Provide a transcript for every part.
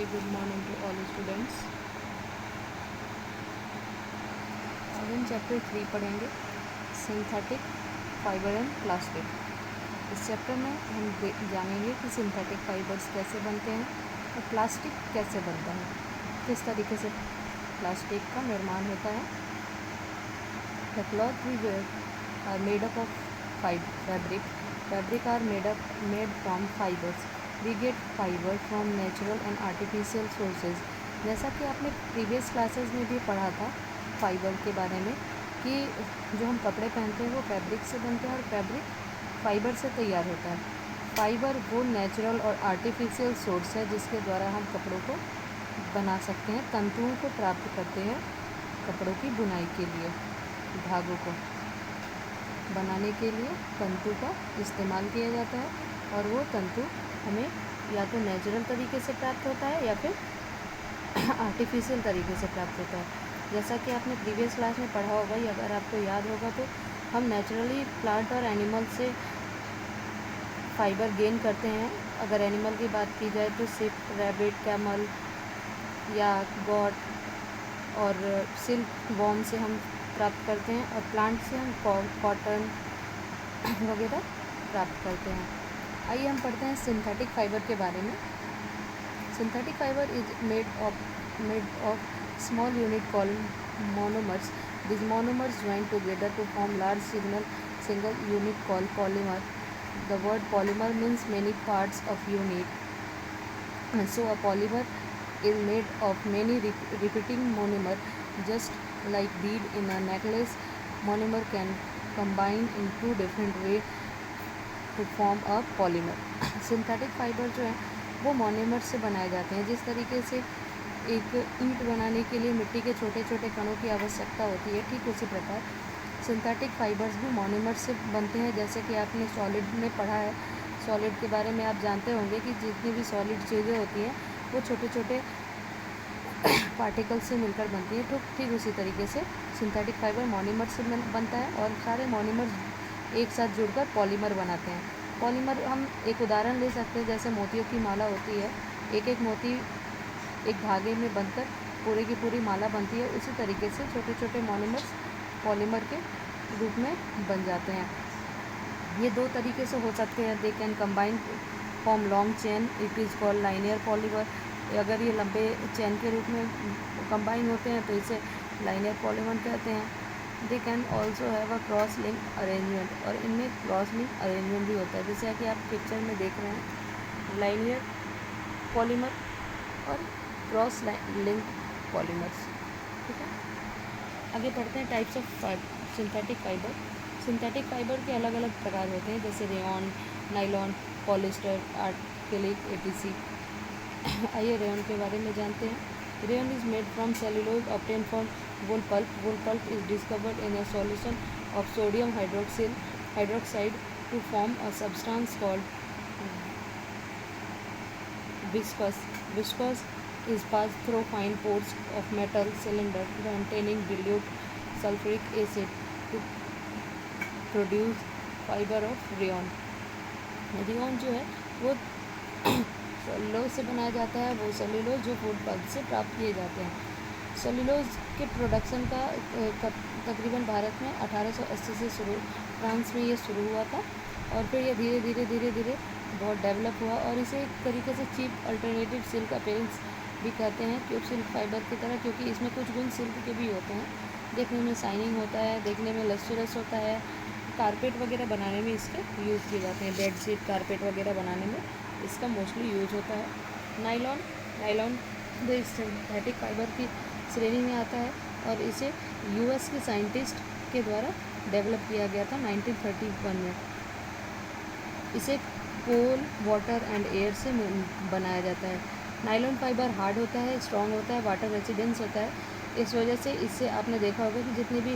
Good morning to all students. आज हम chapter 3 पढ़ेंगे, सिंथेटिक फाइबर एंड प्लास्टिक। इस चैप्टर में हम जानेंगे कि सिंथेटिक फाइबर्स कैसे बनते हैं और प्लास्टिक कैसे बनता है, किस तरीके से प्लास्टिक का निर्माण होता है। The cloth we wear are made up of fabric are made from fibers. We get fiber from natural and artificial sources. जैसा कि आपने प्रीवियस क्लासेस में भी पढ़ा था फाइबर के बारे में कि जो हम कपड़े पहनते हैं वो फैब्रिक से बनते हैं और फैब्रिक फाइबर से तैयार होता है। फाइबर वो नेचुरल और आर्टिफिशियल सोर्स है जिसके द्वारा हम कपड़ों को बना सकते हैं, तंतुओं को प्राप्त करते हैं कपड़ों की बुनाई के लिए। धागों को बनाने के लिए तंतु का इस्तेमाल किया जाता है और वो तंतु हमें या तो नेचुरल तरीके से प्राप्त होता है या फिर आर्टिफिशियल तरीके से प्राप्त होता है। जैसा कि आपने प्रीवियस क्लास में पढ़ा होगा या अगर आपको याद होगा तो हम नेचुरली प्लांट और एनिमल से फाइबर गेन करते हैं। अगर एनिमल की बात की जाए तो सिप, रैबिट, कैमल या गॉट और सिल्क वॉर्म से हम प्राप्त करते हैं और प्लांट से हम कॉटन वगैरह प्राप्त करते हैं। आइए हम पढ़ते हैं सिंथेटिक फाइबर के बारे में। Synthetic fibre is made of small unit called monomers. These monomers join together to form large single unit called polymer. The word polymer means many parts of unit. And so a polymer is made of many repeating monomer. Just like bead in a necklace, monomer can combine in two different ways to form a polymer. Synthetic fibre जो है वो monomer से बनाए जाते हैं। जिस तरीके से एक ईंट बनाने के लिए मिट्टी के छोटे छोटे कणों की आवश्यकता होती है, ठीक उसी प्रकार सिंथेटिक फाइबर्स भी मोनोमर से बनते हैं। जैसे कि आपने सॉलिड में पढ़ा है, सॉलिड के बारे में आप जानते होंगे कि जितनी भी सॉलिड चीज़ें होती हैं वो छोटे छोटे पार्टिकल से मिलकर बनती है। तो ठीक उसी तरीके से सिंथेटिक फाइबर मोनोमर से बनता है और सारे मोनोमर एक साथ जुड़कर पॉलीमर बनाते हैं। पॉलीमर हम एक उदाहरण ले सकते हैं, जैसे मोतियों की माला होती है, एक एक मोती एक धागे में बनकर पूरी की पूरी माला बनती है। उसी तरीके से छोटे छोटे मोनोमर्स पॉलीमर के रूप में बन जाते हैं। ये दो तरीके से हो सकते हैं। They can combine form long chain, it is called linear polymer. अगर ये लंबे चेन के रूप में कंबाइन होते हैं तो इसे लाइनियर पॉलीमर कहते हैं। They can also have a cross link arrangement, और इनमें क्रॉस लिंक अरेंजमेंट भी होता है, जैसे कि आप पिक्चर में देख रहे हैं, लाइनियर पॉलीमर और क्रॉस लिंक पॉलीमर्स। ठीक है, आगे पढ़ते हैं types of synthetic fibre. Synthetic fibre के अलग अलग प्रकार होते हैं, जैसे rayon, nylon, polyester, acrylic, ETC. आइए रेयॉन के बारे में जानते हैं। Rayon is made from cellulose obtain from wood pulp. Wood pulp is discovered in a solution of sodium hydroxide to form a substance called viscose. Viscose is passed through fine pores of metal cylinder containing dilute sulfuric acid to produce fiber of rayon. Rayon जो है वो cellulose से बनाया जाता है, वो cellulose जो wood pulp से प्राप्त किए जाते हैं। सेलुलोज के प्रोडक्शन का तकरीबन भारत में 1880 से फ्रांस में ये शुरू हुआ था और फिर ये धीरे धीरे बहुत डेवलप हुआ और इसे एक तरीके से चीप अल्टरनेटिव सिल्क अपीयरेंस भी कहते हैं, क्यूब सिल्क फाइबर की तरह, क्योंकि इसमें कुछ गुण सिल्क के भी होते हैं। देखने में शाइनिंग होता है, देखने में लस्टरस होता है। कारपेट वगैरह बनाने में इसके यूज़ किए जाते हैं, बेडशीट, कारपेट वगैरह बनाने में इसका मोस्टली यूज होता है। नाइलॉन भी सिंथेटिक फाइबर की श्रेणी में आता है और इसे यूएस के साइंटिस्ट के द्वारा डेवलप किया गया था 1931 में। इसे कोल, वाटर एंड एयर से बनाया जाता है। नाइलॉन फाइबर हार्ड होता है, स्ट्रॉन्ग होता है, वाटर रेजिडेंस होता है। इस वजह से इससे आपने देखा होगा कि जितनी भी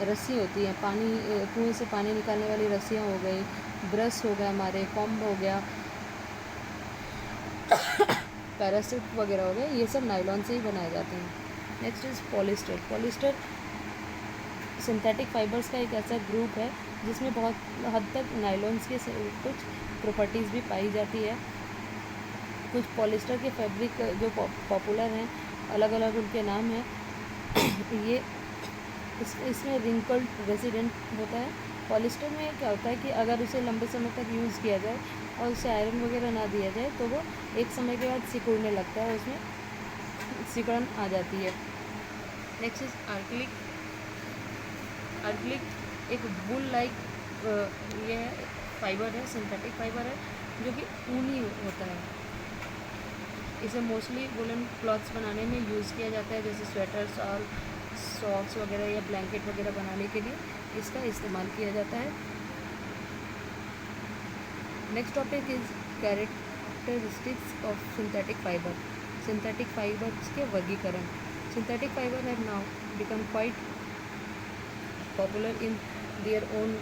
रस्सी होती है, पानी कुएं से पानी निकालने वाली रस्सियाँ हो गई, ब्रश हो गया, हमारे कॉम्ब हो गया, पैराशूट वगैरह हो गए, ये सब नाइलॉन से ही बनाए जाते हैं। Next is polyester. Polyester synthetic fibres का एक ऐसा ग्रुप है जिसमें बहुत हद तक नाइलॉन्स के कुछ प्रॉपर्टीज़ भी पाई जाती है। कुछ पॉलिस्टर के फैब्रिक जो पॉपुलर हैं, अलग अलग उनके नाम हैं। ये इसमें रिंकल्ड रेसिडेंट होता है। पॉलिस्टर में क्या होता है कि अगर उसे लंबे समय तक यूज़ किया जाए और उसे आयरन वगैरह ना दिया जाए तो वो एक समय के बाद सिकुड़ने लगता है, उसमें सिकुड़न आ जाती है। Next is आर्क्लिक। आर्क्लिक एक वुल लाइक ये फाइबर है, सिंथेटिक फाइबर है जो कि ऊनी होता है। इसे मोस्टली वुलन क्लॉथ्स बनाने में यूज़ किया जाता है, जैसे स्वेटर, शॉल, सॉक्स वगैरह या ब्लैंकेट वगैरह बनाने के लिए इसका इस्तेमाल किया जाता है। Next topic is characteristics of synthetic fibre. Synthetic fibres के वर्गीकरण। Synthetic fibre have now become quite popular in their own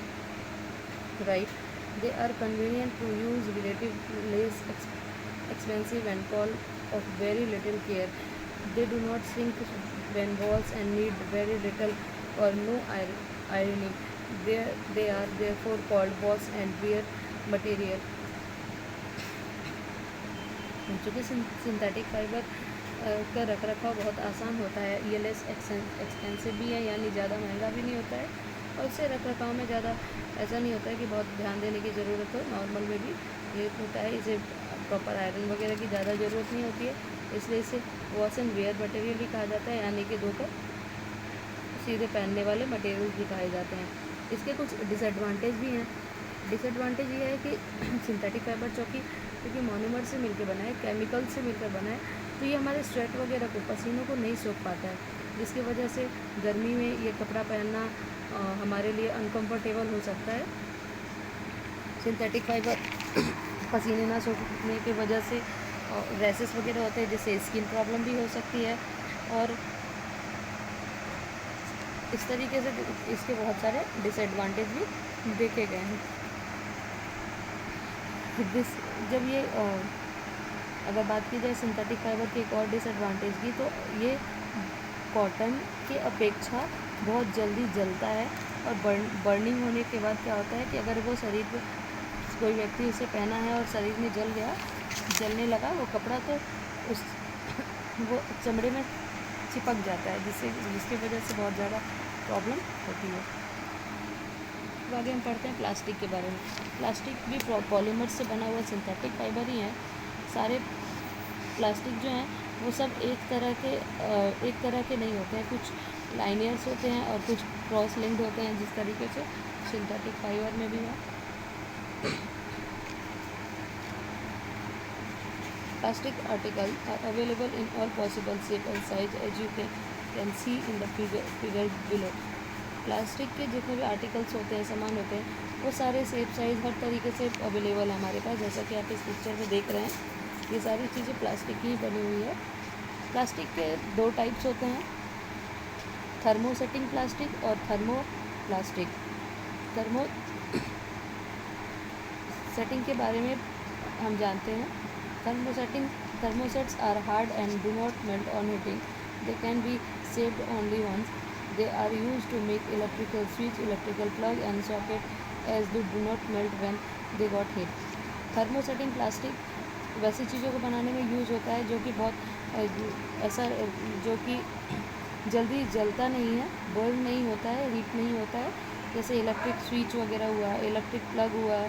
right. They are convenient to use, relatively less expensive and call of very little care. They do not shrink when washed and need very little or no ironing. They are therefore called wash and wear material. चूँकि synthetic fibre का रख रखाव बहुत आसान होता है, ये less expensive भी है, यानी ज़्यादा महंगा भी नहीं होता है, और इससे रख रखाव में ज़्यादा ऐसा नहीं होता है कि बहुत ध्यान देने की ज़रूरत हो। नॉर्मल में भी ये होता है, इसे प्रॉपर आयरन वगैरह की ज़्यादा ज़रूरत नहीं होती है, इसलिए इसे वॉश एंड वेयर मटेरियल भी कहा जाता है, यानी कि धोकर सीधे पहनने वाले मटेरियल भी कहे जाते हैं। इसके कुछ डिसएडवांटेज भी हैं। डिसएडवांटेज ये है कि सिंथेटिक फाइबर क्योंकि मोनोमर से मिलकर बना है, केमिकल से मिलकर बना है, तो ये हमारे स्वेट वगैरह को, पसीनों को नहीं सोख पाता है, जिसकी वजह से गर्मी में ये कपड़ा पहनना हमारे लिए अनकंफर्टेबल हो सकता है। सिंथेटिक फाइबर पसीने ना सूखने की वजह से रैसेस वगैरह होते हैं, जिससे स्किन प्रॉब्लम भी हो सकती है, और इस तरीके से इसके बहुत सारे डिसएडवांटेज भी देखे गए हैं। जब ये अगर बात की जाए सिंथेटिक फाइबर के एक और डिसएडवांटेज की, तो ये कॉटन के अपेक्षा बहुत जल्दी जलता है, और बर्निंग होने के बाद क्या होता है कि अगर वो शरीर पर कोई व्यक्ति उसे पहना है और शरीर में जलने लगा वो कपड़ा, तो वो चमड़े में चिपक जाता है, जिसकी वजह से बहुत ज़्यादा प्रॉब्लम होती है। तो आगे हम पढ़ते हैं प्लास्टिक के बारे में। प्लास्टिक भी पॉलीमर से बना हुआ सिंथेटिक फाइबर ही है। सारे प्लास्टिक जो हैं वो सब एक तरह के नहीं होते हैं, कुछ लाइनियर्स होते हैं और कुछ क्रॉस लिंक्ड होते हैं, जिस तरीके से सिंथेटिक फाइबर में भी है। Plastic articles are available in all possible shape and size as you can see in the figure below. Plastic के जितने भी आर्टिकल्स होते हैं, सामान होते हैं, वो सारे शेप साइज़ हर तरीके से अवेलेबल है हमारे पास, जैसा कि आप इस पिक्चर में देख रहे हैं। ये सारी चीज़ें प्लास्टिक की ही बनी हुई है। प्लास्टिक के दो टाइप्स होते हैं, थर्मोसेटिंग प्लास्टिक और थर्मोप्लास्टिक। थर्मो सेटिंग के बारे में हम जानते हैं। Thermosets are hard and do not melt on heating. They can be shaped only once. They are used to make electrical switch, electrical plug and socket, as they do not melt when they got heat. Thermosetting plastic वैसी चीज़ों को बनाने में use होता है जो कि बहुत ऐसा जो कि जल्दी जलता नहीं है, बर्न नहीं होता है, हीट नहीं होता है, जैसे इलेक्ट्रिक स्विच वगैरह हुआ, इलेक्ट्रिक प्लग हुआ,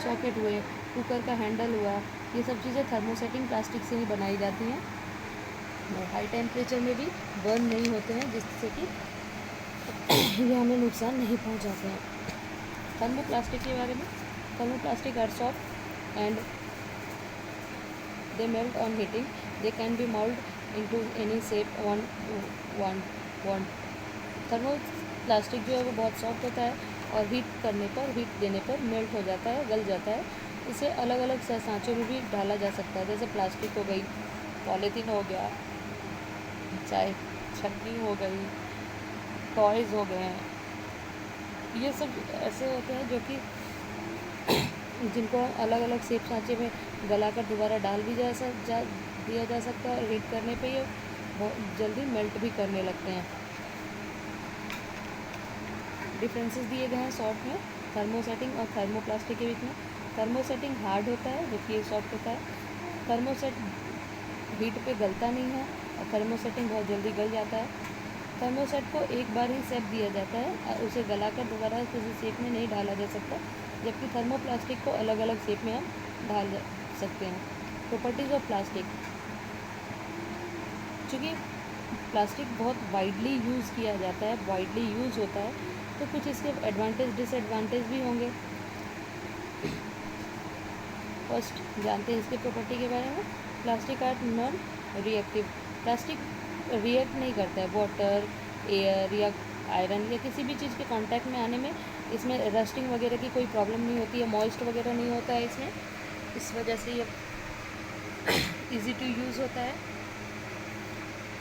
सॉकेट हुए, कुकर का हैंडल हुआ, ये सब चीज़ें थर्मोसेटिंग प्लास्टिक से ही बनाई जाती हैं। हाई टेम्परेचर में भी बर्न नहीं होते हैं, जिससे कि ये हमें नुकसान नहीं पहुंचाते हैं। थर्मोप्लास्टिक के बारे में, thermoplastic are soft and they melt on heating. They can be mould into any shape on want. Thermoplastic जो है वो बहुत सॉफ्ट होता है और हीट देने पर मेल्ट हो जाता है, गल जाता है. इसे अलग अलग सांचों में भी डाला जा सकता है, जैसे प्लास्टिक हो गई, पॉलीथीन हो गया, चाहे छन्नी हो गई, टॉयज़ हो गए हैं. ये सब ऐसे होते हैं जो कि जिनको अलग अलग शेप सांचे में गलाकर दोबारा डाल भी दिया जा सकता है, और हीट करने पे ये बहुत जल्दी मेल्ट भी करने लगते हैं. डिफरेंसेस दिए गए हैं शॉर्ट में थर्मोसेटिंग और थर्मोप्लास्टिक के बीच में. थर्मोसेटिंग हार्ड होता है, जबकि ये सॉफ्ट होता है. थर्मोसेट हीट पे गलता नहीं है और थर्मोसेटिंग बहुत जल्दी गल जाता है। थर्मोसेट को एक बार ही शेप दिया जाता है और उसे गलाकर दोबारा किसी शेप में नहीं डाला जा सकता, जबकि थर्मोप्लास्टिक को अलग अलग शेप में हम ढाल सकते हैं। प्रॉपर्टीज़ ऑफ प्लास्टिक, चूँकि प्लास्टिक बहुत वाइडली यूज़ किया जाता है, वाइडली यूज़ होता है, तो कुछ इसके एडवांटेज डिसएडवांटेज भी होंगे। फर्स्ट जानते हैं इसके प्रॉपर्टी के बारे में। Plastic are non reactive, plastic react नहीं करता है वाटर, एयर या आयरन या किसी भी चीज़ के कांटेक्ट में आने में। इसमें रस्टिंग वगैरह की कोई प्रॉब्लम नहीं होती है, मॉइस्ट वगैरह नहीं होता है इसमें, इस वजह से ये इजी टू यूज़ होता है।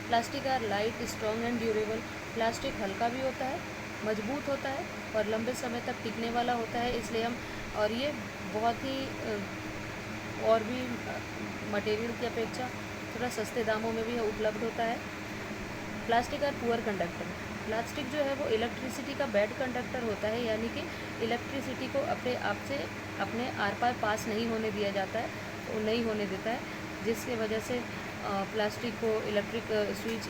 Plastic are light, strong and durable, plastic हल्का भी होता है, मजबूत होता है और लंबे समय तक टिकने वाला होता है, इसलिए हम और ये बहुत ही और भी मटेरियल की अपेक्षा थोड़ा सस्ते दामों में भी उपलब्ध होता है। Plastic are poor conductor, plastic जो है वो इलेक्ट्रिसिटी का बैड कंडक्टर होता है, यानी कि इलेक्ट्रिसिटी को अपने आप से अपने आर पार पास नहीं होने दिया जाता है, वो नहीं होने देता है, जिसके वजह से प्लास्टिक को इलेक्ट्रिक स्विच,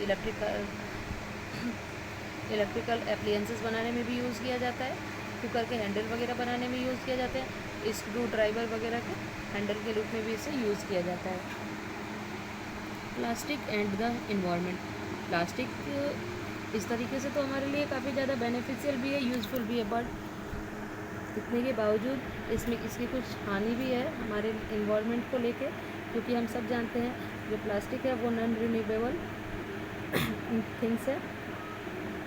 इलेक्ट्रिकल एप्लियंसेस बनाने में भी यूज़ किया जाता है, कुकर के हैंडल वगैरह बनाने में यूज़ किया जाता है, स्क्रू ड्राइवर वगैरह के हैंडल के रूप में भी इसे यूज़ किया जाता है। Plastic and the environment, plastic इस तरीके से तो हमारे लिए काफ़ी ज़्यादा बेनिफिशियल भी है, यूज़फुल भी है, बट इतने के बावजूद इसमें इसकी कुछ हानि भी है हमारे इन्वायरमेंट को लेके, क्योंकि हम सब जानते हैं जो प्लास्टिक है वो नॉन रिन्यूएबल थिंग्स है।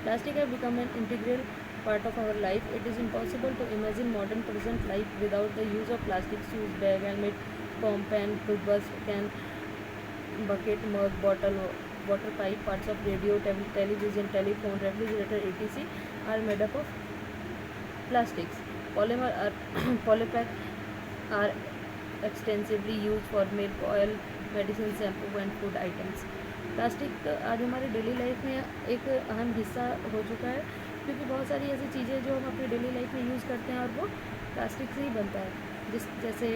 Plastic have become an integral part of our life. It is impossible to imagine modern present life without the use of plastic. Shoes, bag, helmet, comb, pen, toothbrush, can, bucket, mug, bottle, water pipe, parts of radio, television, telephone, refrigerator, etc. are made up of plastics. Polymer are polypack are extensively used for milk, oil, medicine, shampoo and food items. Plastic आज हमारी daily life में एक अहम हिस्सा हो चुका है, क्योंकि बहुत सारी ऐसी चीज़ें जो हम अपनी डेली लाइफ में यूज़ करते हैं और वो प्लास्टिक से ही बनता है, जैसे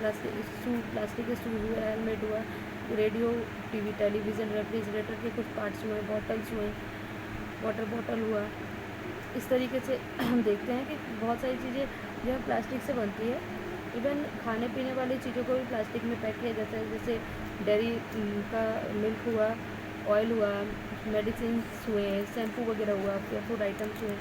प्लास्टिक के शूज़ हुआ, हेलमेट हुआ, रेडियो, टीवी, टेलीविज़न, रेफ्रिजरेटर के कुछ पार्ट्स हुए, बॉटल्स हुए, वाटर बॉटल हुआ। इस तरीके से हम देखते हैं कि बहुत सारी चीज़ें जो है प्लास्टिक से बनती है। इवन खाने पीने वाली चीज़ों को भी प्लास्टिक में पैक किया जाता है, जैसे डेयरी का मिल्क हुआ, ऑयल हुआ, मेडिसिन हुए, शैम्पू वगैरह हुआ, या फूड आइटम्स हुए।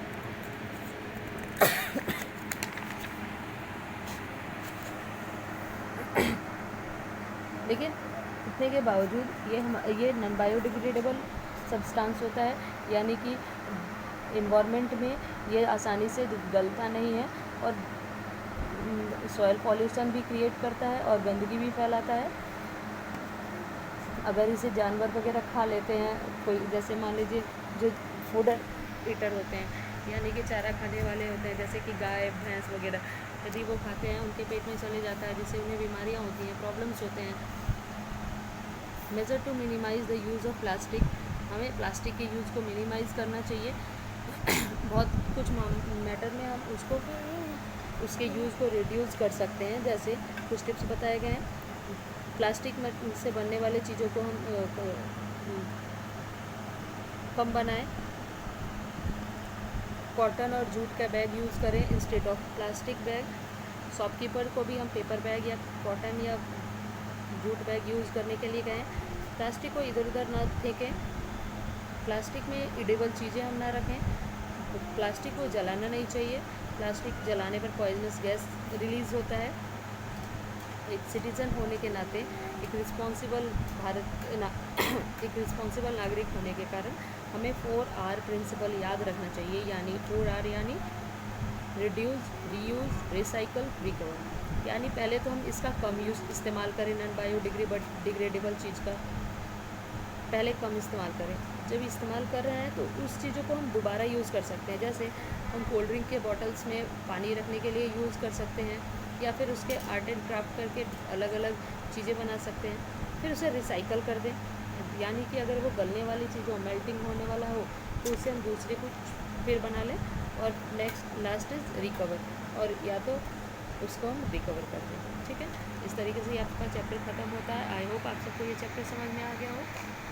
लेकिन इतने के बावजूद ये नॉन बायोडिग्रेडेबल सब्सटेंस होता है, यानी कि इन्वायरमेंट में ये आसानी से गलता नहीं है और सॉइल पॉल्यूशन भी क्रिएट करता है और गंदगी भी फैलाता है। अगर इसे जानवर वगैरह खा लेते हैं, कोई जैसे मान लीजिए जो फूड ईटर होते हैं, यानी कि चारा खाने वाले होते हैं, जैसे कि गाय, भैंस वगैरह, यदि वो खाते हैं उनके पेट में चले जाता है, जिससे उन्हें बीमारियां होती हैं, प्रॉब्लम्स होते हैं। Measure to minimise the use of plastic, हमें प्लास्टिक के यूज़ को मिनिमाइज़ करना चाहिए। बहुत कुछ मैटर में हम उसके यूज़ को रिड्यूस कर सकते हैं, जैसे कुछ टिप्स बताए गए हैं। प्लास्टिक से बनने वाले चीज़ों को हम कम बनाएं। कॉटन और जूट का बैग यूज़ करें instead of plastic bag. Shopkeeper को भी हम पेपर बैग या कॉटन या जूट बैग यूज़ करने के लिए कहें। प्लास्टिक को इधर उधर ना फेंकें। प्लास्टिक में इडेबल चीज़ें हम ना रखें। प्लास्टिक को जलाना नहीं चाहिए, प्लास्टिक जलाने पर पॉइजनस गैस रिलीज़ होता है। एक सिटीज़न होने के नाते, एक रिस्पॉन्सिबल नागरिक होने के कारण हमें 4R प्रिंसिपल याद रखना चाहिए, यानी 4R यानी रिड्यूस, रीयूज़, रिसाइकल, रिकवर। यानी पहले तो हम इसका कम यूज़ इस्तेमाल करें, नॉन बायोडिग्रेडेबल चीज़ का पहले कम इस्तेमाल करें। जब इस्तेमाल कर रहे हैं तो उस चीज़ों को हम दोबारा यूज़ कर सकते हैं, जैसे हम कोल्ड ड्रिंक के बॉटल्स में पानी रखने के लिए यूज़ कर सकते हैं, या फिर उसके आर्ट एंड क्राफ्ट करके अलग अलग चीज़ें बना सकते हैं। फिर उसे रिसाइकल कर दें, यानी कि अगर वो गलने वाली चीज़ हो, मेल्टिंग होने वाला हो, तो उससे हम दूसरे कुछ फिर बना लें। और लास्ट इज़ रिकवर, और या तो उसको हम रिकवर कर देंगे। ठीक है, इस तरीके से ये आपका चैप्टर ख़त्म होता है। आई होप आप सबको ये चैप्टर समझ में आ गया हो।